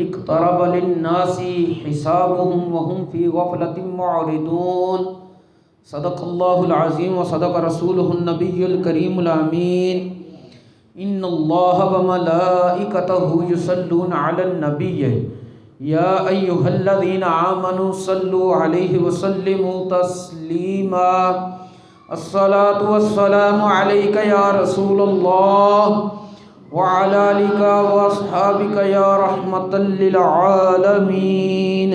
اقترب للناس حسابهم وهم في غفلة معرضون صدق اللہ العظیم وصدق رسولہ النبی الکریم الامین ان اللہ وملائکتہ یصلون علی النبی یا ایہا الذین آمنوا صلوا علیہ وسلموا تسلیما الصلاة والسلام علیک یا رسول اللہ وعلی آلک واصحابک یا رحمۃ للعالمین۔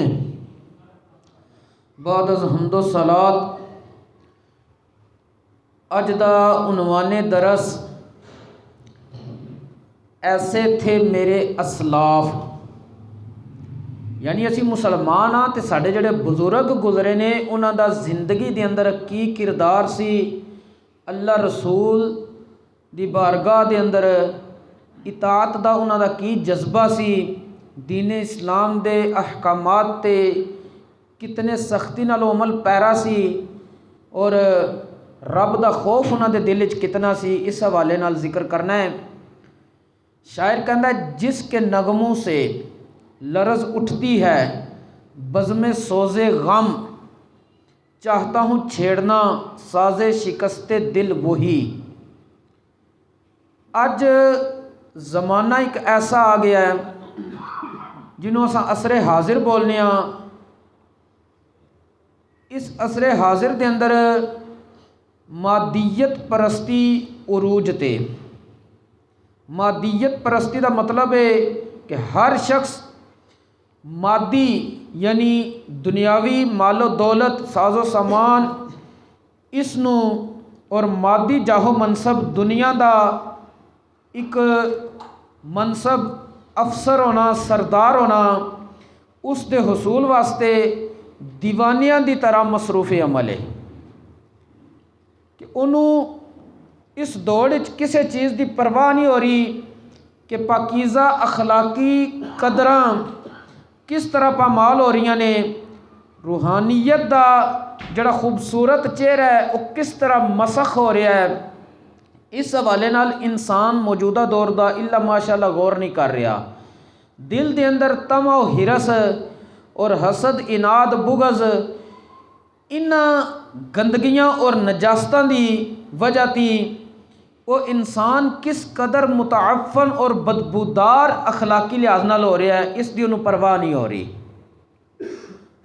بعد از حمد و صلاۃ اج دا عنوان درس ایسے تھے میرے اسلاف، یعنی اسی مسلمان ہاں تے ساڈے جڑے بزرگ گزرے نے انہاں دا زندگی دے اندر کی کردار سی، اللہ رسول دی بارگاہ دے اندر اطاعت دا انہاں دا کی جذبہ سی، دین اسلام دے احکامات تے کتنے سختی نال عمل پیرا سی، اور رب دا خوف انہاں دے دل وچ کتنا سی، اس حوالے نال ذکر کرنا ہے۔ شاعر کہندا ہے جس کے نغموں سے لرز اٹھتی ہے بزم سوز غم، چاہتا ہوں چھیڑنا ساز شکست دل وہی۔ اج زمانہ ایک ایسا آ گیا ہے جنہوں اساں عصر حاضر بولنے ہاں۔ اس عصر حاضر دے اندر مادیت پرستی عروج تے۔ مادیت پرستی دا مطلب ہے کہ ہر شخص مادی یعنی دنیاوی مال و دولت ساز و سامان اس نو اور مادی جاہو منصب دنیا دا ایک منصب افسر ہونا سردار ہونا اس دے حصول واسطے دیوانیاں دی طرح مصروف عمل ہے کہ انہوں اس دوڑ کسی چیز دی پرواہ نہیں ہو رہی کہ پاکیزہ اخلاقی قدراں کس طرح پامال ہو رہی نے، روحانیت دا جڑا خوبصورت چہرہ ہے وہ کس طرح مسخ ہو رہا ہے۔ اس حوالے نال انسان موجودہ دور دا الا ماشاءاللہ غور نہیں کر رہا۔ دل دے اندر طمع و ہرس اور حسد اناد بغض انہاں گندگیاں اور نجاستاں دی وجہ تی وہ انسان کس قدر متعفن اور بدبودار اخلاقی لحاظ نال ہو رہا ہے، اس دی انہوں پرواہ نہیں ہو رہی۔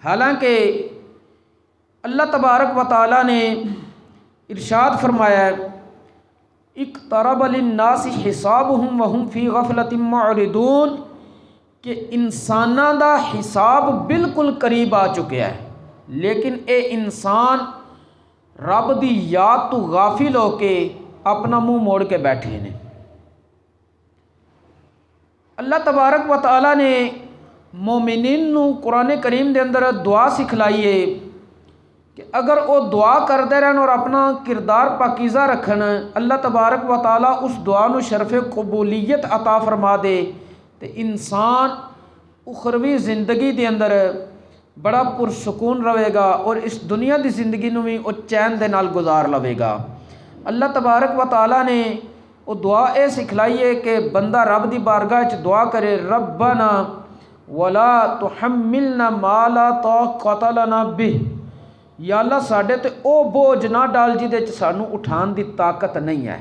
حالانکہ اللہ تبارک و تعالیٰ نے ارشاد فرمایا ہے اقترب للناس حسابهم وهم فی غفلۃ معرضون کہ انساناں دا حساب بالکل قریب آ چکا ہے، لیکن اے انسان رب دی یاد تو غافل ہو کے اپنا منہ موڑ کے بیٹھے نے۔ اللہ تبارک و تعالیٰ نے مومنین نو قرآن کریم دے اندر دعا سکھلائی ہے کہ اگر وہ دعا کرتے رہن اور اپنا کردار پاکیزہ رکھن، اللہ تبارک و تعالیٰ اس دعا نو شرف قبولیت عطا فرما دے تو انسان اخروی زندگی دے اندر بڑا پرسکون رہے گا اور اس دنیا دی زندگی نو بھی وہ چین دے نال گزار لوے گا۔ اللہ تبارک و تعالیٰ نے وہ دعا اے سکھلائی ہے کہ بندہ رب دی بارگاہ وچ دعا کرے ربنا ولا تحملنا ما لا طاقت لنا به، یا اللہ ساڈے تے او بوجھ نہ ڈال جی دے سانو اٹھان دی طاقت نہیں ہے۔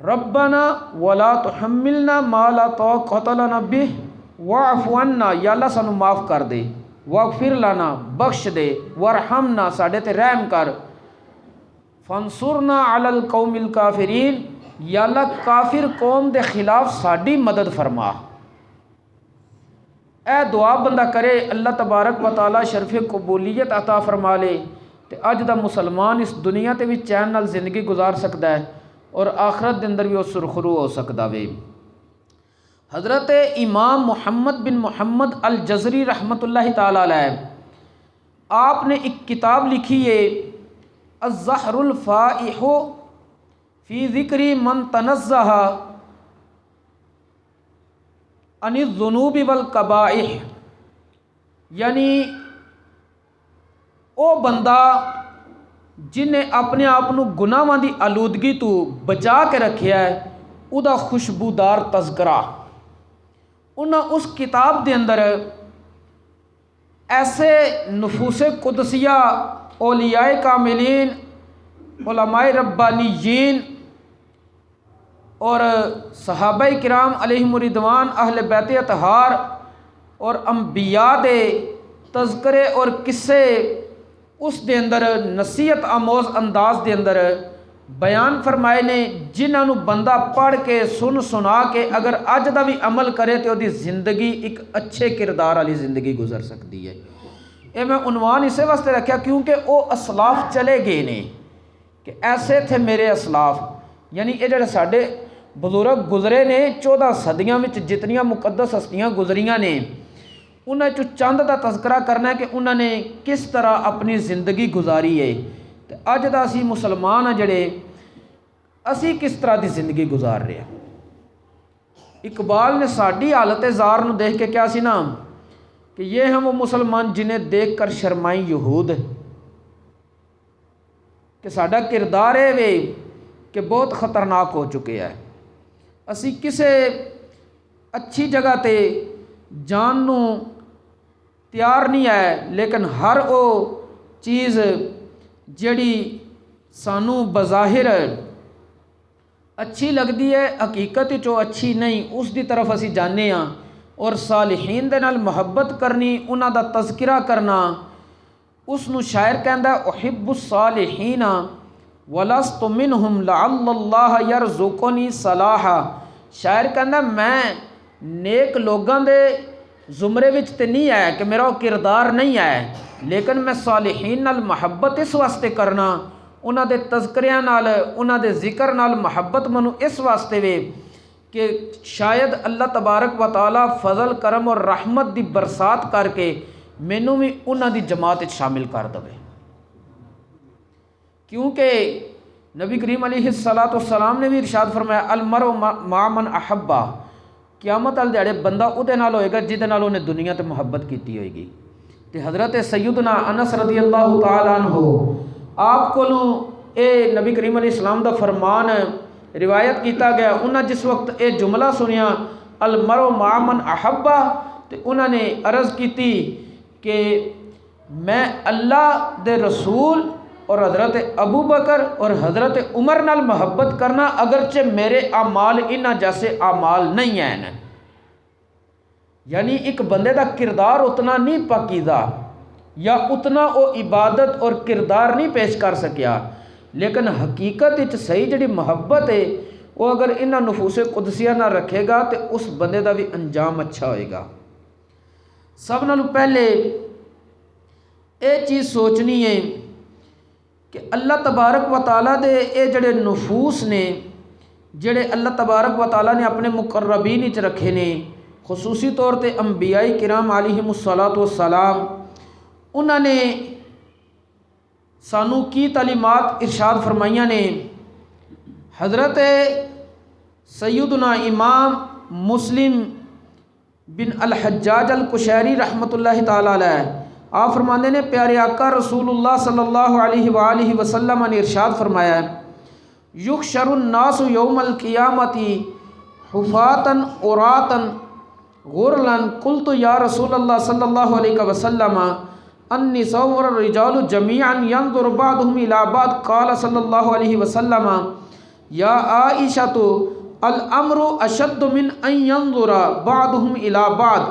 ربنا ولا تحملنا ما لا طاقت لنا به واعف عنا، یا اللہ سانو معاف کر دے، واغفر لنا بخش دے، وارحمنا ساڈے تے رحم کر، فانصرنا علی القوم الکافرین، یا اللہ کافر قوم دے خلاف ساڈی مدد فرما۔ اے دعا بندہ کرے اللہ تبارک و تعالیٰ شرف قبولیت عطا فرما لے تے اج دا مسلمان اس دنیا تے بھی چین نال زندگی گزار سکتا ہے اور آخرت دے اندر بھی وہ سرخرو ہو سکتا وے۔ حضرت امام محمد بن محمد الجزری رحمۃ اللہ تعالیٰ علیہ آپ نے ایک کتاب لکھی ہے الزہر الفائح فی ذکر من تنزہ عن الذنوب والقبائح، یعنی او بندہ جنہیں اپنے آپ گناہاں دی آلودگی تو بچا کے رکھیا ہے او دا خوشبودار تذکرہ۔ انہاں اس کتاب دے اندر ایسے نفوس قدسیہ، اولیاء کاملین، علماء ربانیین اور صحابہ کرام علیہم الرضوان، اہل بیت اطہار اور انبیاء دے تذکرے اور قصے اس دے اندر نصیحت آموز انداز دے اندر بیان فرمائے نے، جنہاں نو بندہ پڑھ کے سنا کے اگر اج دا بھی عمل کرے تو دی زندگی ایک اچھے کردار والی زندگی گزر سکتی ہے۔ یہ میں عنوان اسے واسطے رکھا کیونکہ وہ اسلاف چلے گئے نے کہ ایسے تھے میرے اسلاف، یعنی یہ جڑے ساڈے بزرگ گزرے نے 14 صدیاں وچ جتنیاں مقدس ہستیاں گزریاں نے، انہاں چوں چند دا تذکرہ کرنا ہے کہ انہاں نے کس طرح اپنی زندگی گزاری ہے، تے اج دا اسی مسلمان ہیں جڑے اسی کس طرح دی زندگی گزار رہے ہیں۔ اقبال نے ساڈی حالت زار نو دیکھ کے کیا سی نا کہ یہ ہیں وہ مسلمان جنہیں دیکھ کر شرمائیں یہود، کہ ساڈا کردار ہے وے کہ بہت خطرناک ہو چکے ہیں، اسی کسے اچھی جگہ تے جان نو تیار نہیں ہے، لیکن ہر وہ چیز جڑی سانو بظاہر اچھی لگتی ہے حقیقت چو اچھی نہیں، اس دی طرف اسی جانے ہاں، اور صالحین دے نال محبت کرنی، انہاں دا تذکرہ کرنا، اس نو شاعر کہندا ہے احب الصالحین ولست منہم لعل اللہ یرزقنی صلاحا۔ شاعر کہندا میں نیک لوگاں دے زمرے وچ تے نہیں ہے کہ میرا کردار نہیں ہے، لیکن میں صالحین نال محبت اس واسطے کرنا، انہاں دے تذکریاں نال، انہاں دے ذکر نال محبت منو اس واسطے وے کہ شاید اللہ تبارک و تعالی فضل کرم اور رحمت دی برسات کر کے مینوں بھی انہاں دی جماعت وچ شامل کر دے، کیونکہ نبی کریم علیہ السلام نے بھی ارشاد فرمایا المرء مع من احبہ، قیامت والے دیہڑے بندہ اودے نال ہوئے گا جہدے نال انہیں دنیا تے محبت کیتی ہوئے گی۔ تے حضرت سیدنا انس رضی اللہ تعالی عنہ آپ کو اے نبی کریم علیہ السلام دا فرمان روایت کیتا گیا، انہاں جس وقت اے جملہ سنیا المرء مع من احبہ، تے انہاں نے عرض کیتی کہ میں اللہ دے رسول اور حضرت ابو بکر اور حضرت عمر نال محبت کرنا، اگرچہ میرے اعمال انہاں جیسے اعمال نہیں ہیں۔ یعنی ایک بندے دا کردار اتنا نہیں پاکیزہ یا اتنا وہ عبادت اور کردار نہیں پیش کر سکیا، لیکن حقیقت وچ صحیح جڑی محبت ہے وہ اگر انہاں نفوس قدسیہ نہ رکھے گا تو اس بندے دا بھی انجام اچھا ہوئے گا۔ سب نالوں پہلے اے چیز سوچنی ہے کہ اللہ تبارک و تعالیٰ دے اے جڑے نفوس نے، جڑے اللہ تبارک و تعالیٰ نے اپنے مقربین وچ رکھے نے، خصوصی طور تے انبیاء کرام علیہم الصلاۃ والسلام، انہاں نے سانو کی تعلیمات ارشاد فرمائیاں نے۔ حضرت سیدنا امام مسلم بن الحجاج القشیری رحمۃ اللہ تعالی علیہ آپ فرماندے نے پیارے آقا رسول اللہ صلی اللہ علیہ وآلہ وسلم نے ارشاد فرمایا ہے یحشر الناس یوم القیامت حفاتا عراتا غرلا قلت یا رسول اللہ صلی اللہ علیہ وسلم النساء والرجال جميعا ينظر بعضهم الى بعض قال صلی اللہ علیہ وسلم یا عائشۃ الامر اشد من ان ينظر بعضهم الى بعض۔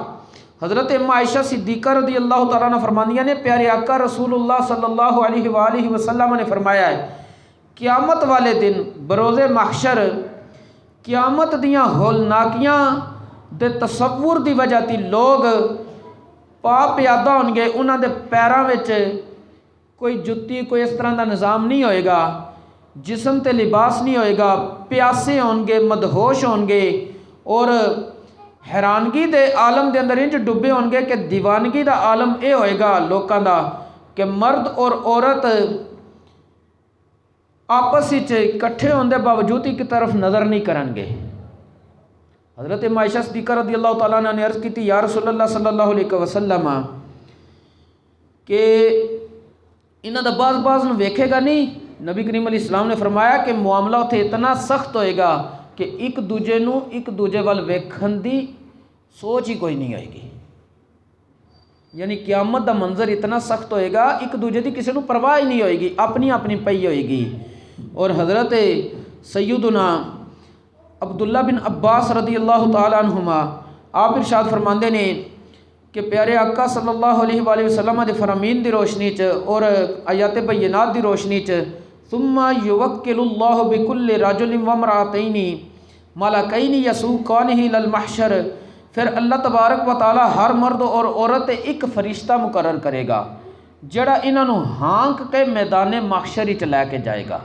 حضرت عائشہ صدیقہ رضی اللہ تعالیٰ عنہ فرماندیاں نے پیارے آقا رسول اللہ صلی اللہ علیہ وآلہ وسلم نے فرمایا ہے قیامت والے دن بروز محشر قیامت دیاں ہولناکیاں دے تصور دی وجہ تی لوگ پا پیادہ ہونگے، انہاں دے پیراں وچ کوئی جتی کوئی اس طرح دا نظام نہیں ہوئے گا، جسم تے لباس نہیں ہوئے گا، پیاسے ہونگے، مدہوش ہونگے اور حیرانگی دے عالم دے اندر انج ڈبے ہونگے کہ دیوانگی دا عالم اے ہوئے گا لوکاں دا کہ مرد اور عورت آپس وچ اکٹھے ہوندے باوجود ایک طرف نظر نہیں کرن گے۔ حضرت عائشہ صدیقہ رضی اللہ تعالیٰ عنہ نے عرض کی تھی یا رسول اللہ صلی اللہ علیہ وسلم کہ انہاں دا بعض نو ویکھے گا نہیں۔ نبی کریم علیہ السلام نے فرمایا کہ معاملہ اتنے اتنا سخت ہوئے گا کہ ایک دوجے وال ویکھن دی سوچ ہی کوئی نہیں آئے گی. یعنی قیامت دا منظر اتنا سخت ہوئے گا, ایک دوجے دی کسی نو پرواہ ہی نہیں ہوئے گی, اپنی اپنی پئی ہوئے گی. اور حضرت سیدنا عبداللہ بن عباس رضی اللہ تعالیٰ عنہما آپ ارشاد فرماندے نے کہ پیارے آقا صلی اللہ علیہ وآلہ وسلم دے فرامین دی روشنی چ اور آیات بینات دی روشنی چ ثم یوکل اللہ بکل رجل وامرأتین ملکین یسوقانہ الی المحشر, پھر اللہ تبارک و تعالی ہر مرد اور عورت ایک فرشتہ مقرر کرے گا جڑا انہاں نو ہانک کے میدان محشر وچ لے کے جائے گا.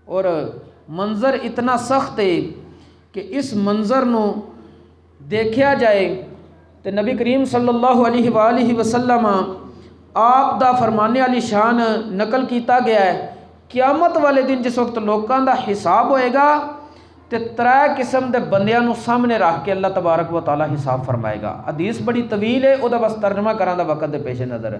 اور منظر اتنا سخت ہے کہ اس منظر نو دیکھیا جائے تو نبی کریم صلی اللہ علیہ وآلہ وسلم آپ دا فرمانے والی شان نقل کیتا گیا ہے. قیامت والے دن جس وقت لوکاں دا حساب ہوئے گا تے 3 قسم دے بندیاں نو سامنے رکھ کے اللہ تبارک و تعالی حساب فرمائے گا. حدیث بڑی طویل ہے, او دا بس ترجمہ کراں دا وقت دے پیش نظر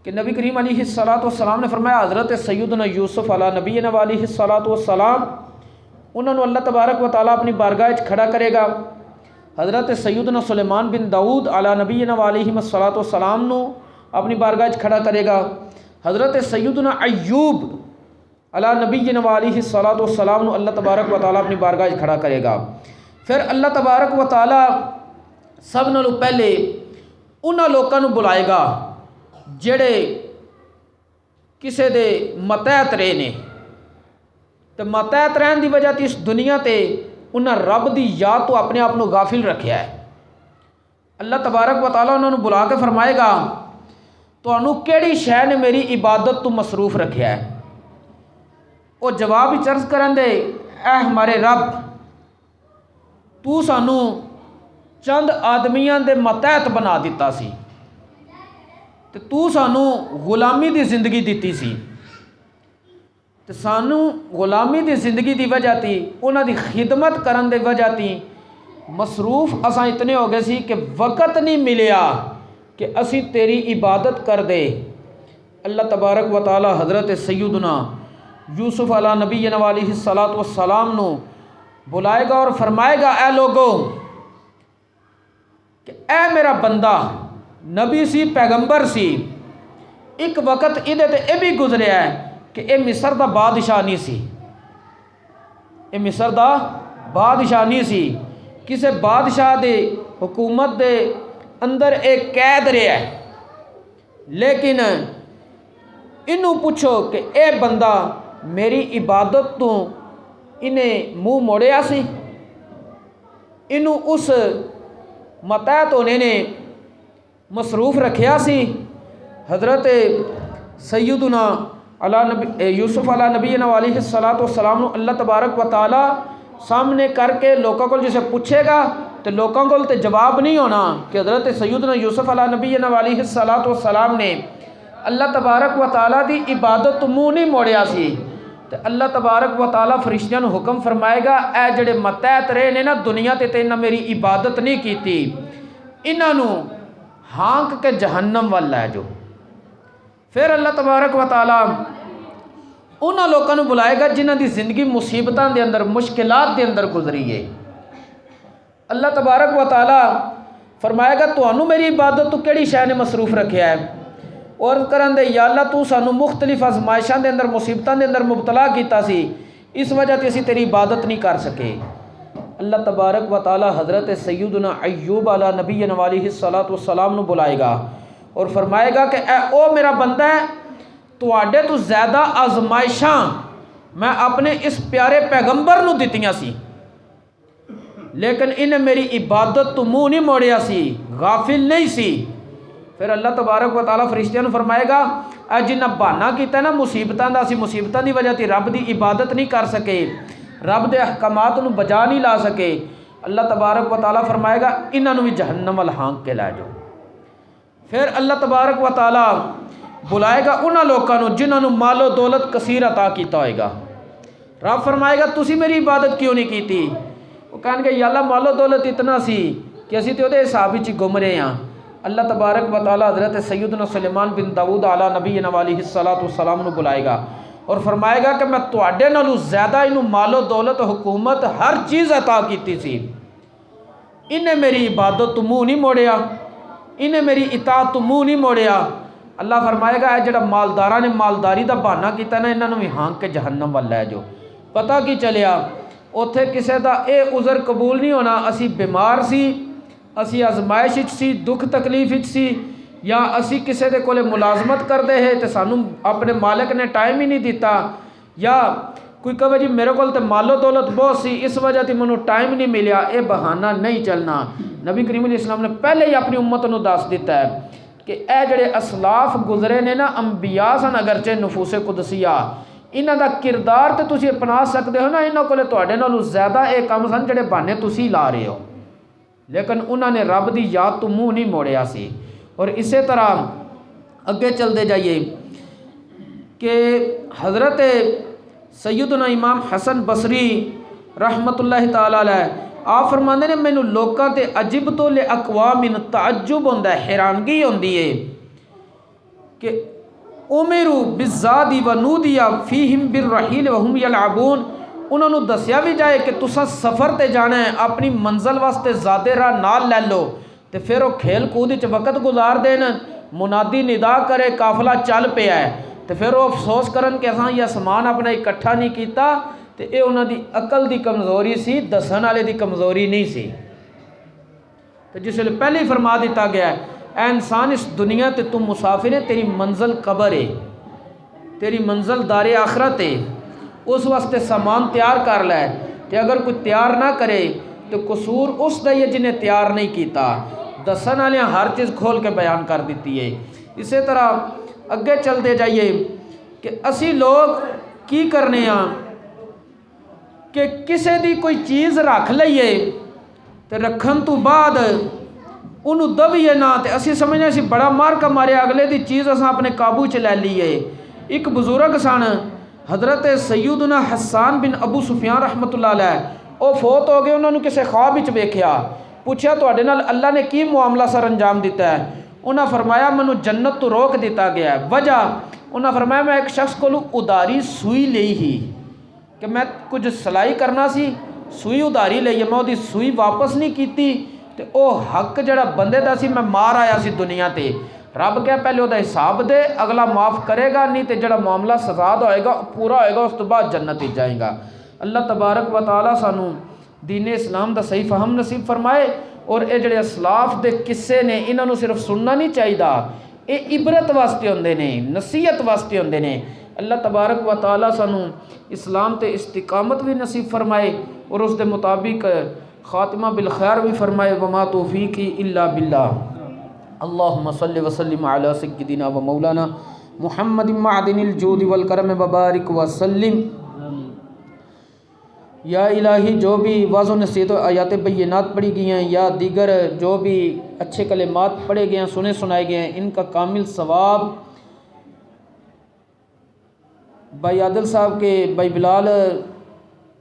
کہ نبی کریم علیہ السلام نے فرمایا حضرت سیدنا یوسف علی نبینا علیہ السلام انہوں نے اللہ تبارک و تعالی اپنی بارگاہ وچ کھڑا کرے گا. حضرت سیدنا سلیمان بن داؤد علی نبینا علیہ السلام نو اپنی بارگاہ وچ کھڑا کرے گا. حضرت سیدنا ایوب علی نبینا علیہ السلام نو اللہ تبارک و تعالی اپنی بارگاہ وچ کھڑا کرے گا. پھر اللہ تبارک و تعالی سب نالوں پہلے انہاں لوکاں نو بلائے گا جڑے کسے دے متحت رہے نے, تو متحت رہن دی وجہ تے اس دنیا تے انہاں رب دی یاد تو اپنے آپ نو غافل رکھیا ہے. اللہ تبارک و تعالیٰ انہوں نے بلا کے فرمائے گا تانوں کیڑی شے نے میری عبادت تو مصروف رکھیا ہے. وہ جواب ہی عرض کرن دے اے ہمارے رب تو سانوں چند آدمیاں دے متحت بنا دیتا سی تے تو سانوں غلامی دی زندگی دیتی سی, تے سانوں غلامی دی زندگی دی وجہ تی انہاں دی خدمت کرن دے وجہ تی مصروف اساں اتنے ہو گئے سی کہ وقت نہیں ملیا کہ اسی تیری عبادت کر دے. اللہ تبارک و تعالی حضرت سیدنا یوسف علی نبینا علیہ السلام نو بلائے گا اور فرمائے گا اے لوگو کہ اے میرا بندہ نبی سی پیغمبر سی, ایک وقت ادھے تے اے بھی گزریا ہے کہ اے مصر دا بادشاہ نہیں سی, اے مصر دا بادشاہ نہیں سی, کسے بادشاہ دے حکومت دے اندر ایک قید رہا ہے. لیکن انہوں پوچھو کہ اے بندہ میری عبادت تو انہیں منہ موڑیا سی, انہوں اس متحت ہونے نے مصروف رکھیا سی. حضرت سیدنا یوسف علی نبینا علیہ السلام نو اللہ تبارک و تعالی سامنے کر کے لوکاں کول جسے پوچھے گا تو لوکاں کول تے جواب نہیں ہونا کہ حضرت سیدنا یوسف علی نبینا علیہ السلام نے اللہ تبارک و تعالی دی عبادت تو منہ نہیں موڑیا سی. تو اللہ تبارک و تعالی فرشتیاں نو حکم فرمائے گا اے جڑے متحت رہے نے نا دنیا تے انہاں میری عبادت نہیں کیتی, انہاں نو ہانک کے جہنم وال لے جو. پھر اللہ تبارک و تعالی انہاں لوکاں نو بلائے گا جنہاں دی زندگی مصیبتاں دے اندر مشکلات دے اندر گزری ہے. اللہ تبارک و تعالی فرمائے گا تانوں میری عبادت تو کیڑی شے نے مصروف رکھیا ہے, اور کرن دے یا اللہ تو سانوں مختلف آزمائشاں دے اندر مصیبتاں دے اندر مبتلا کیتا سی, اس وجہ تے اسی تیری عبادت نہیں کر سکے. اللہ تبارک و تعالی حضرت سیدنا ایوب علی نبینا علیہ السلام نو بلائے گا اور فرمائے گا کہ اے او میرا بندہ ہے تواڈے تو زیادہ آزمائشاں میں اپنے اس پیارے پیغمبر نو دتیاں سی, لیکن انہیں میری عبادت تو منہ نہیں موڑیا سی, غافل نہیں سی. پھر اللہ تبارک و تعالی فرشتیاں نو فرمائے گا اے جنہ بہانہ کیتا ہے نا مصیبتاں دا, اسی مصیبتاں دی وجہ تے رب دی عبادت نہیں کر سکے, رب دے احکامات نو بجا نہیں لا سکے. اللہ تبارک و تعالی فرمائے گا انہاں نو بھی جہنم ول ہانک کے لے جاؤ. پھر اللہ تبارک و تعالی بلائے گا انہاں لوکاں نو جنہاں نو مال و دولت کثیر عطا کیتا ہوئے گا. رب فرمائے گا تسی میری عبادت کیوں نہیں کیتی؟ وہ کہن گے یا اللہ مال و دولت اتنا سی کہ اسی تے اودے حساب وچ گم رہے ہاں. اللہ تبارک و تعالی حضرت سیدنا سلیمان بن داؤد علی نبینا علیہ السلام نو بلائے گا اور فرمائے گا کہ میں تواڈے نالوں زیادہ انہوں مال و دولت حکومت ہر چیز عطا کیتی سی, انہیں میری عبادت تو منہ نہیں موڑیا، انہیں میری اطاعت تو منہ نہیں موڑیا۔ اللہ فرمائے گا اے جڑا مالداراں نے مالداری دا بہانہ کیتا نا، انہاں نوں بھی ہانک کے جہنم ول لے جو۔ پتہ کی چلیا اوتھے کسے دا اے عذر قبول نہیں ہونا، اسی بیمار سی، اسی آزمائش وچ سی، دکھ تکلیف وچ سی، یا اسی کسے دے کولے ملازمت کردے ہیں تے سانوں اپنے مالک نے ٹائم ہی نہیں دیتا، یا کوئی کہے جی میرے کول تے مال و دولت بہت سی اس وجہ تے منوں ٹائم نہیں ملیا، اے بہانہ نہیں چلنا۔ نبی کریم علیہ السلام نے پہلے ہی اپنی امت نوں دس دیتا ہے کہ اے جڑے اسلاف گزرے نے نا، انبیاء سن اگرچہ نفوس قدسیہ، انہاں دا کردار تے تسی اپنا سکتے ہو نا، انہاں کولے تواڈے نالوں زیادہ اے کم سن جڑے بہانے تسی لا رہے ہو، لیکن انہاں نے رب دی یاد تو منہ نہیں موڑیا سی۔ اور اسی طرح اگے چلتے جائیے کہ حضرت سیدنا امام حسن بصری رحمت اللہ تعالی علیہ آپ فرماندے نے مینوں لوکاں تے عجب تو لے اقوام تعجب ہوندا ہے، حیرانگی ہوندی ہے کہ امروا بالزاد ونودی فیہم بالرحیل وہم یلعبون، انہوں نے دسیا بھی جائے کہ تساں سفر تے جانا ہے، اپنی منزل واسطے زیادہ راہ نال لے لو، تے پھر وہ کھیل کود وچ وقت گزار دین، منادی ندا کرے قافلہ چل پیا ہے، تے پھر وہ افسوس کرن کہ اساں یہ سامان اپنا اکٹھا نہیں کیتا، تے اے انہاں دی عقل دی کمزوری سی، دسن والے دی کمزوری نہیں سی۔ تو جس ویلے پہلے ہی فرما دیتا گیا ہے اے انسان اس دنیا تے تم مسافر ہے، تیری منزل قبر ہے، تیری منزل دار آخرت ہے، اس واسطے سامان تیار کر لے، تے اگر کوئی تیار نہ کرے تو قصور اس دا ہے جنہیں تیار نہیں کیتا۔ دسن والے ہر چیز کھول کے بیان کر دیتی ہے۔ اسی طرح اگے چلتے جائیے کہ اسی لوگ کی کرنے ہاں کہ کسے دی کوئی چیز رکھ لئیے تے رکھن تو بعد انہوں دبیے نہ، تے اسی سمجھنے سی بڑا مار کا مارے اگلے دی چیز اساں اپنے قابو چ لے لیے۔ ایک بزرگ سن حضرت سیدنا حسان بن ابو سفیان رحمت اللہ علیہ، وہ فوت ہو گئے، انہوں نے کسے خواب وچ ویکھیا، پوچھا تواڈے نال اللہ نے کی معاملہ سر انجام دیتا ہے؟ انہاں فرمایا مینوں جنت تو روک دیتا گیا ہے۔ وجہ انہاں فرمایا میں ایک شخص کو اداری سوئی لئی ہی کہ میں کچھ سلائی کرنا سی، سوئی اداری لئی ہے، میں وہ سوئی واپس نہیں کیتی، تے او حق جڑا بندے دا سی میں مار آیا سی دنیا تے، رب کہہ پہلے وہ حساب دے، اگلا معاف کرے گا نہیں تے جڑا معاملہ سزا دا ہوئے گا پورا ہوئے گا، اس تو بعد جنت ہی جائیں گا۔ اللہ تبارک و تعالیٰ سانوں دین اسلام دا صحیح فہم نصیب فرمائے، اور اے جڑے اسلاف دے قصے نے انہاں نوں صرف سننا نہیں چاہیے، اے عبرت واسطے ہوندے نے، نصیحت واسطے ہوندے نے۔ اللہ تبارک و تعالیٰ سانوں اسلام تے استقامت بھی نصیب فرمائے اور اس دے مطابق خاتمہ بالخیر بھی فرمائے۔ وما توفیقی الا باللہ۔ اللہم صلی وسلم علی سیدنا و مولانا محمد معدن الجود والکرم وبارک وسلم۔ یا الہی جو بھی واضح و نصیحت و آیات بینات پڑھی گئی ہیں یا دیگر جو بھی اچھے کلمات پڑھے گئے ہیں، سنے سنائے گئے ہیں، ان کا کامل ثواب بھائی عادل صاحب کے، بھائی بلال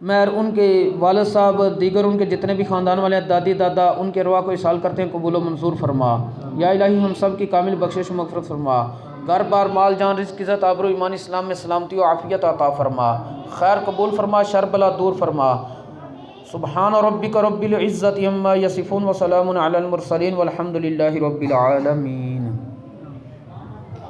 مہر، ان کے والد صاحب، دیگر ان کے جتنے بھی خاندان والے ہیں، دادی دادا، ان کے ارواح کو اصال کرتے ہیں، قبول و منظور فرما۔ یا الہی ہم سب کی کامل بخشش و مغفرت فرما، گھر بار مال جان رزق عزت آبرو ایمان اسلام میں سلامتی و عافیت عطا فرما، خیر قبول فرما، شر بلا دور فرما۔ سبحان ربک رب العزت عما یصفون وسلام علی المرسلین والحمد للہ رب العالمین۔